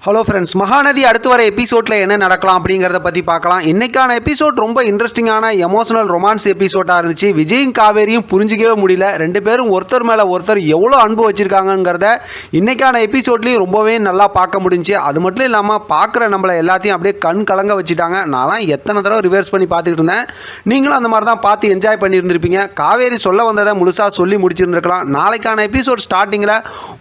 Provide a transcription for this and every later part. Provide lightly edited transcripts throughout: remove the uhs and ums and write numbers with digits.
Hello friends, Mahanadi அடுத்து வர எபிசோடில் என்ன நடக்கலாம் அப்படிங்கிறத பற்றி பார்க்கலாம். இன்றைக்கான எபிசோட் ரொம்ப இன்ட்ரெஸ்டிங்கான எமோஷனல் ரொமான்ஸ் எபிசோடாக இருந்துச்சு. விஜயும் காவேரியும் புரிஞ்சிக்கவே முடியல. ரெண்டு பேரும் ஒருத்தர் மேலே ஒருத்தர் எவ்வளோ அன்பு வச்சுருக்காங்கங்கிறத இன்றைக்கான எபிசோட்லேயும் ரொம்பவே நல்லா பார்க்க முடிஞ்சிச்சு. அது மட்டும் இல்லாமல் பார்க்குற நம்மளை எல்லாத்தையும் அப்படியே கண் கலங்க வச்சுட்டாங்க. நான்லாம் எத்தனை தடவை ரிவர்ஸ் பண்ணி பார்த்துக்கிட்டு இருந்தேன். நீங்களும் அந்த மாதிரி தான் பார்த்து என்ஜாய் பண்ணியிருந்திருப்பீங்க. காவேரி சொல்ல வந்ததை முழுசாக சொல்லி முடிச்சிருந்துருக்கலாம். நாளைக்கான எபிசோட் ஸ்டார்டிங்கில்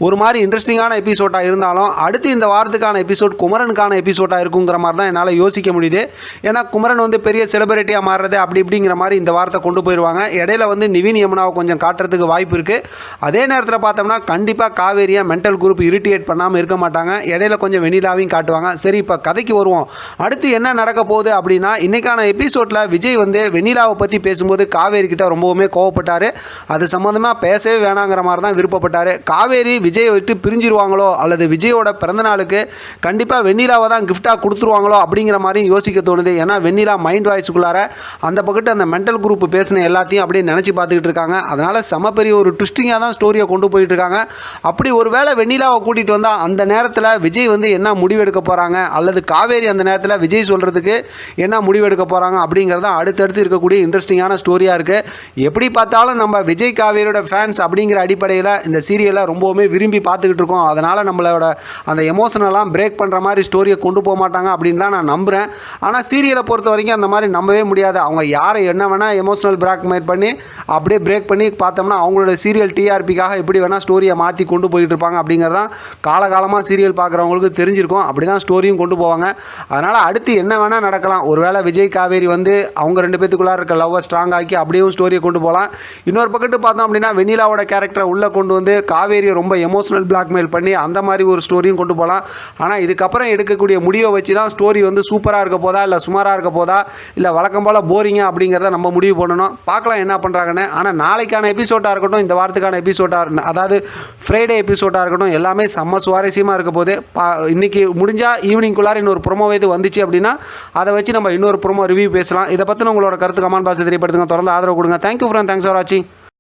ஒரு மாதிரி இன்ட்ரெஸ்டிங்கான எபிசோடாக இருந்தாலும் அடுத்து இந்த வாரத்துக்கான எபிசோட் குமரனுக்கான எபிசோடாக இருக்குங்கிற மாதிரி தான் என்னால் யோசிக்க முடியுது. ஏன்னா குமரன் வந்து பெரிய செலிபிரிட்டியாக மாறுறது அப்படி இப்படிங்கிற மாதிரி இந்த வாரத்தை கொண்டு போயிடுவாங்க. இடையில வந்து நிவின் யமுனாவை கொஞ்சம் காட்டுறதுக்கு வாய்ப்பு இருக்குது. அதே நேரத்தில் பார்த்தோம்னா கண்டிப்பாக காவேரியை மென்டல் குரூப் இரிட்டேட் பண்ணாமல் இருக்க மாட்டாங்க. இடையில கொஞ்சம் வெண்ணிலாவையும் காட்டுவாங்க. சரி, இப்போ கதைக்கு வருவோம். அடுத்து என்ன நடக்க போகுது அப்படின்னா, இன்றைக்கான எபிசோடில் விஜய் வந்து வெண்ணிலாவை பற்றி பேசும்போது காவேரி கிட்ட ரொம்பவுமே கோவப்பட்டார். அது சம்மந்தமாக பேசவே வேணாங்கிற மாதிரி தான் விருப்பப்பட்டார். காவேரி விஜயை விட்டு பிரிஞ்சிருவாங்களோ அல்லது விஜயோட பிறந்தநாளுக்கு கண்டிப்பாக வெண்ணிலாவை தான் கிஃப்டாக கொடுத்துருவாங்களோ அப்படிங்கிற மாதிரியும் யோசிக்க தோணுது. ஏன்னா வெண்ணிலா மைண்ட் வாய்ஸுக்குள்ளார அந்த பக்கத்து அந்த மென்டல் குரூப் பேசின எல்லாத்தையும் அப்படியே நினச்சி பார்த்துக்கிட்டு இருக்காங்க. அதனால் செம பெரிய ஒரு ட்விஸ்டிங்காக தான் ஸ்டோரியை கொண்டு போயிட்டு இருக்காங்க. அப்படி ஒரு வேளை வெண்ணிலாவை கூட்டிகிட்டு வந்தால் அந்த நேரத்தில் விஜய் வந்து என்ன முடிவெடுக்க போகிறாங்க, அல்லது காவேரி அந்த நேரத்தில் விஜய் சொல்கிறதுக்கு என்ன முடிவெடுக்க போகிறாங்க அப்படிங்கிறது அடுத்தடுத்து இருக்கக்கூடிய இன்ட்ரெஸ்டிங்கான ஸ்டோரியாக இருக்குது. எப்படி பார்த்தாலும் நம்ம விஜய் காவேரியோட ஃபேன்ஸ் அப்படிங்கிற அடிப்படையில் இந்த சீரியலை ரொம்பவுமே விரும்பி பார்த்துக்கிட்டு இருக்கோம். அதனால் நம்மளோட அந்த எமோஷனெல்லாம் பிரேக் பண்ணுற மாதிரி ஸ்டோரியை கொண்டு போக மாட்டாங்க அப்படின்னு தான் நான் நம்புகிறேன். ஆனால் சீரியலை பொறுத்த வரைக்கும் அந்த மாதிரி நம்பவே முடியாது. அவங்க யாரை என்ன வேணால் எமோஷனல் பிளாக்மெயில் பண்ணி அப்படியே பிரேக் பண்ணி பார்த்தோம்னா அவங்களோட சீரியல் டிஆர்பிக்காக எப்படி வேணால் ஸ்டோரியை மாற்றி கொண்டு போயிட்டு இருப்பாங்க அப்படிங்கிறதான் காலகாலமாக சீரியல் பார்க்குறவங்களுக்கு தெரிஞ்சிருக்கும். அப்படி தான் ஸ்டோரியும் கொண்டு போவாங்க. அதனால் அடுத்து என்ன வேணால் நடக்கலாம். ஒருவேளை விஜய் காவேரி வந்து அவங்க ரெண்டு பேத்துக்குள்ளார இருக்க லவ்வை ஸ்ட்ராங் ஆக்கி அப்படியே ஸ்டோரியை கொண்டு போகலாம். இன்னொரு பக்கத்து பார்த்தோம் அப்படின்னா வெண்ணிலாவோட கேரக்டரை உள்ளே கொண்டு வந்து காவேரியை ரொம்ப எமோஷனல் பிளாக்மெயில் பண்ணி அந்த மாதிரி ஒரு ஸ்டோரியும் கொண்டு போகலாம். ஆனால் இதுக்கப்புறம் எடுக்கக்கூடிய முடிவை வச்சு தான் ஸ்டோரி வந்து சூப்பராக இருக்க போதா இல்லை சுமாராக இருக்க போதா இல்லை வழக்கம் போல் போரிங்காக அப்படிங்கிறத நம்ம முடிவு பண்ணணும். பார்க்கலாம் என்ன பண்ணுறாங்கன்னு. ஆனால் நாளைக்கான எபிசோடாக இருக்கட்டும், இந்த வாரத்துக்கான எபிசோடாக அதாவது ஃப்ரைடே எபிசோடாக இருக்கட்டும், எல்லாமே செம்ம சுவாரஸ்யமாக இருக்க போது. இன்றைக்கி முடிஞ்சால் ஈவினிங்குள்ளார இன்னொரு ப்ரோமோ இது வந்துச்சு அப்படின்னா அதை வச்சு நம்ம இன்னொரு ப்ரோமோ ரிவ்யூ பேசலாம். இதை பற்றின உங்களோட கருத்து கமெண்ட் பாக்ஸில் தெரியப்படுத்துங்க. தொடர்ந்து ஆதரவு கொடுங்க. தேங்க்யூ ஃப்ரெண்ட், தேங்க்ஸ் ஃபார் வாட்சிங்.